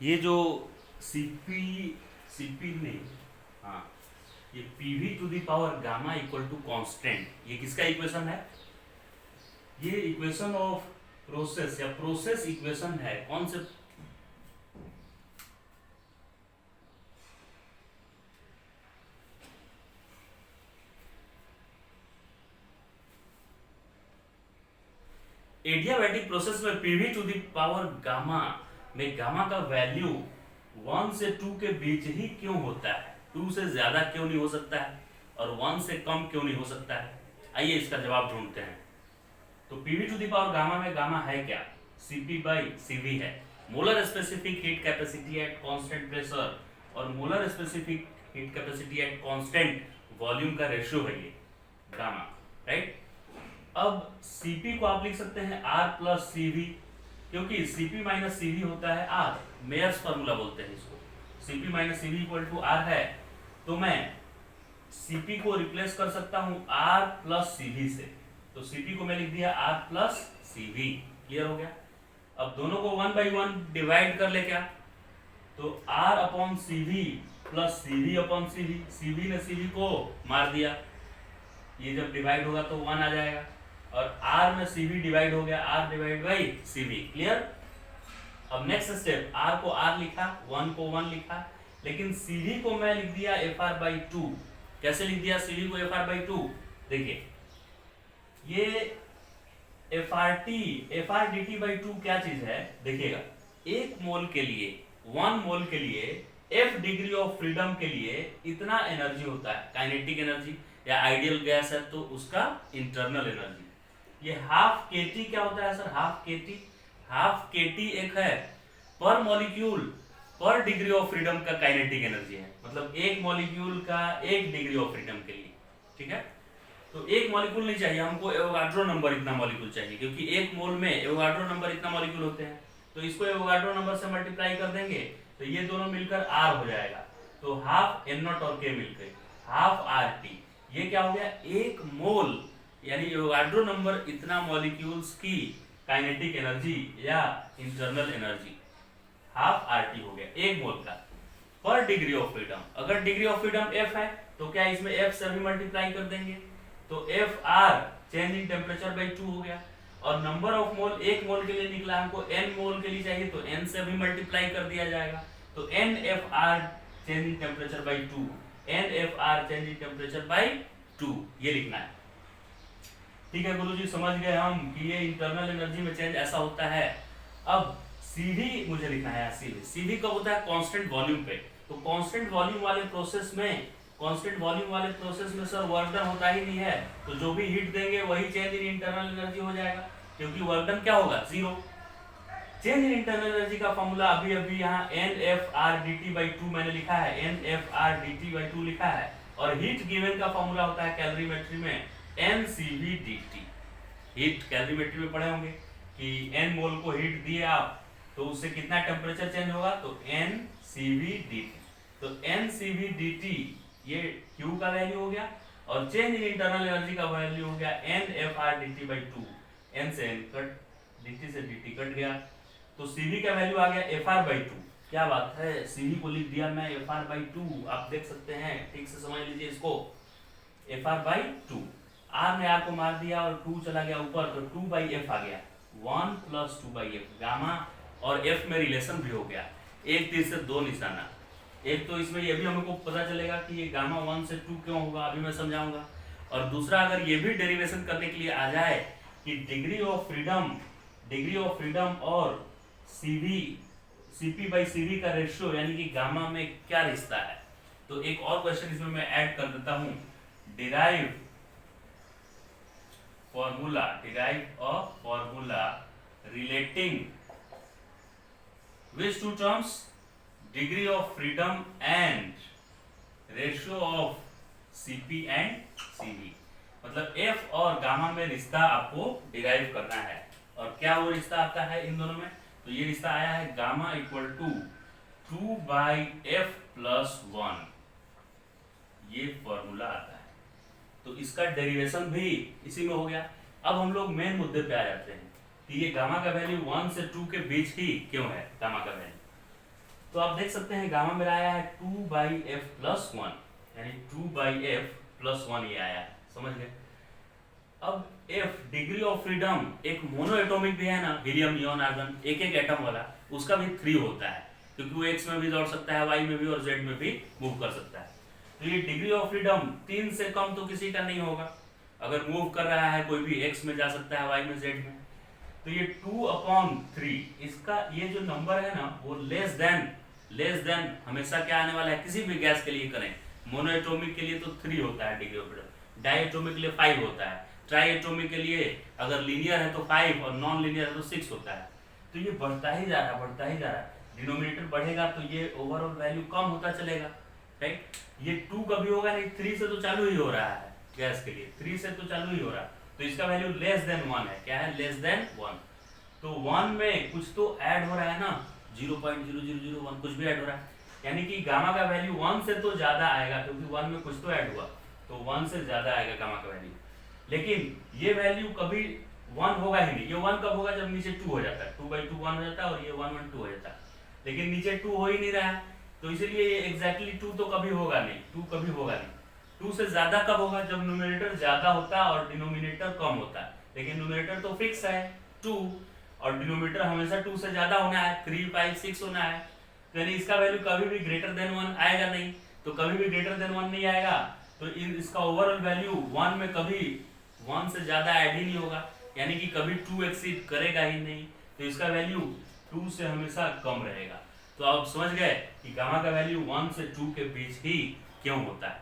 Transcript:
ये जो CP CP ने, हाँ, ये PV to the power gamma equal to constant, ये किसका इक्वेशन है? ये इक्वेशन ऑफ प्रोसेस या प्रोसेस इक्वेशन है। कौन से? एडियाबैटिक प्रोसेस में PV to the power gamma में गामा का वैल्यू 1 से 2 के बीच ही क्यों होता है? 2 से ज्यादा क्यों नहीं हो सकता है और 1 से कम क्यों नहीं हो सकता है? आइए इसका जवाब ढूंढते हैं। तो PV to the power gamma में गामा है क्या? सीपी बाई सीवी है। Molar specific heat capacity at constant pressure और molar specific heat capacity at constant volume का रेशियो है ये गामा, राइट। अब Cp को आप लिख सकते हैं R प्लस सीवी, क्योंकि Cp माइनस सीवी होता है R, मेयर्स फार्मूला बोलते हैं इसको। Cp minus CV equal to R है, तो मैं Cp को रिप्लेस कर सकता हूं R प्लस सीवी से। तो Cp को मैं लिख दिया R प्लस सीवी। क्लियर हो गया? अब दोनों को 1 बाई 1 डिवाइड कर ले क्या, तो R upon CV plus CV upon CV, CV ने सीवी को मार दिया, ये जब डिवाइड होगा तो 1 आ जाएगा, और R में CV डिवाइड हो गया, R divide by CV। Clear? अब नेक्स्ट स्टेप, R को R लिखा, 1 को 1 लिखा, लेकिन CV को मैं लिख दिया FR बाई 2। कैसे लिख दिया CV को FR बाई 2? देखिए, ये FRDT बाई 2 क्या चीज है? देखिएगा, एक मोल के लिए, 1 मोल के लिए F डिग्री ऑफ फ्रीडम के लिए इतना एनर्जी होता है, काइनेटिक एनर्जी, या आइडियल गैस है तो उसका इंटरनल एनर्जी। ये हाफ केटी क्या होता है सर? हाफ केटी एक है पर मॉलिक्यूल पर डिग्री ऑफ फ्रीडम का काइनेटिक एनर्जी है, मतलब एक मॉलिक्यूल का 1 डिग्री ऑफ फ्रीडम के लिए, ठीक है। तो एक मॉलिक्यूल नहीं चाहिए हमको, एवोगाड्रो नंबर इतना मॉलिक्यूल चाहिए, क्योंकि एक मोल में एवोगाड्रो नंबर इतना मॉलिक्यूल होते हैं। तो इसको एवोगाड्रो नंबर से मल्टीप्लाई कर देंगे तो ये दोनों मिलकर R हो जाएगा, तो हाफ N0 और K मिलकर हाफ RT। ये क्या हो गया? एक मोल यानी एवोगाड्रो नंबर इतना मॉलिक्यूल्स की काइनेटिक एनर्जी या इंटरनल एनर्जी हाफ RT हो गया एक मोल का पर डिग्री ऑफ फ्रीडम। अगर डिग्री ऑफ फ्रीडम F है तो क्या इसमें F से भी मल्टीप्लाई कर देंगे, तो FR change in temperature by 2 हो गया, और नंबर ऑफ मोल एक मोल के लिए निकला, हमको N मोल के लिए चाहिए तो N से भी मल्टीप्लाई कर दिया जाएगा, तो NFR change in temperature by 2, NFR change in temperature by 2, ये लिखना है। ठीक है गुरुजी, समझ गए हम कि ये इंटरनल एनर्जी में चेंज ऐसा होता है। अब CV मुझे लिखना है, CV कब होता है? कांस्टेंट वॉल्यूम पे। तो कांस्टेंट वॉल्यूम वाले प्रोसेस में सर वर्क डन होता ही नहीं है, तो जो भी हीट देंगे वही चेंज इन इंटरनल एनर्जी हो जाएगा, क्योंकि वर्क डन क्या होगा? 0। चेंज इन इंटरनल एनर्जी का फॉर्मूला अभी यहाँ NFRDT बाई 2 मैंने लिखा है, NFRDT बाई 2 लिखा है, और हीट गिवन का फॉर्मूला होता है कैलोरीमेट्री में NCVDT। हीट कैलोरीमेट्री में पढ़े होंगे कि N मोल को हीट दिए आप तो उससे कितना टेम्परेचर चेंज होगा, तो NCVDT। तो NCVDT ये Q का वैल्यू हो गया, और चेंज इन इंटरनल एनर्जी का वैल्यू हो गया NFRDT बाई 2। N से N कट, DT से DT कट गया, तो CV का वैल्यू आ गया FR बाई 2। क्या बात है, CV को लिख दिया मैं FR बाई 2, आप देख सकते हैं, ठीक से समझ लीजिए इसको, FR बाई 2। R ने R को मार दिया और 2 चला गया ऊपर, तो 2 बाई F आ गया, 1 प्लस 2 बाई F। गामा और F में रिलेशन भी हो गया, एक तीर से दो निशाना। एक तो इसमें ये भी हमको पता चलेगा कि ये गामा 1 से 2 क्यों होगा, अभी मैं समझाऊंगा। और दूसरा, अगर ये भी डेरिवेशन करने के लिए आ जाए कि डिग्री ऑफ फ्रीडम और CP बाई CV का रेशियो यानी कि गामा में क्या रिश्ता है, तो एक और क्वेश्चन इसमें मैं ऐड कर देता हूं। Derive a formula relating which two terms? Degree of freedom and ratio of CP and CV। मतलब F और गामा में रिश्ता आपको डिराइव करना है, और क्या वो रिश्ता आता है इन दोनों में? तो ये रिश्ता आया है gamma equal to 2 by F plus 1, ये फॉर्मूला आता है। तो इसका डेरिवेशन भी इसी में हो गया। अब हम लोग मेन मुद्दे पे आ जाते हैं कि ये गामा का वैल्यू 1 से 2 के बीच ही क्यों है गामा का वैल्यू। तो आप देख सकते हैं गामा मेरा आया है 2/f+1, यानी 2/f+1 ये आया है, समझ गए। अब f डिग्री ऑफ फ्रीडम एक मोनो एटॉमिक भी है ना, हीलियम नियॉन आर्गन एक एक एटम वाला, उसका भी 3 होता है, क्योंकि वो x में भी दौड़ सकता है, y में भी और z में भी मूव कर सकता है। तो ये डिग्री ऑफ फ्रीडम 3 से कम तो किसी का नहीं होगा। अगर मूव कर रहा है कोई भी x में जा सकता है, y में, z में। तो ये 2/3 इसका ये जो नंबर है ना वो लेस देन हमेशा क्या आने वाला है, किसी भी गैस के लिए करें, मोनो एटॉमिक के लिए तो 3 होता है degree of freedom, diatomic के लिए 5 होता है, ट्राई एटॉमिक के लिए अगर लीनियर है तो 5 और नॉन लीनियर है तो 6 होता है। तो ये बढ़ता ही जा रहा है, डिनोमिनेटर बढ़ेगा तो ये ओवरऑल वैल्यू कम होता चलेगा, राइट। ये 2 कभी होगा नहीं, 3 से तो चालू ही हो रहा है गैस के लिए, 3 से तो चालू ही हो रहा है, तो इसका वैल्यू लेस देन 1 है। क्या है? Less than 1। तो 1 में कुछ तो ऐड हो रहा है ना, 0.0001 कुछ भी ऐड हो रहा है, यानी कि गामा का वैल्यू 1 से तो ज्यादा आएगा, क्योंकि 1 में कुछ तो ऐड हुआ, तो 1 से ज्यादा आएगा गामा का वैल्यू। लेकिन ये वैल्यू कभी 1 होगा ही नहीं। ये 1 कब होगा? जब नीचे 2 हो जाता है, 2/2 1 हो जाता है और ये 1 1 2 हो जाता है, लेकिन नीचे 2 हो ही नहीं रहा है, तो इसलिए ये एग्जैक्टली 2 तो कभी होगा नहीं, 2 कभी होगा नहीं। 2 से ज्यादा कब होगा? जब न्यूमरेटर ज्यादा होता है और डिनोमिनेटर कम होता है, लेकिन न्यूमरेटर तो फिक्स है 2 और डिनोमिनेटर हमेशा 2 से ज्यादा होना है, 3 5 6 होना है, तो यानी इसका वैल्यू कभी भी ग्रेटर देन 1 आएगा नहीं। तो कभी भी ग्रेटर देन 1 नहीं आएगा, तो इसका ओवरऑल वैल्यू 1 में कभी 1 से ज्यादा ऐड ही नहीं होगा, यानी कि कभी 2 एक्सीड करेगा ही नहीं, तो इसका वैल्यू 2 से हमेशा कम रहेगा। तो आप समझ गए कि गामा का वैल्यू 1 से 2 के बीच ही क्यों होता है।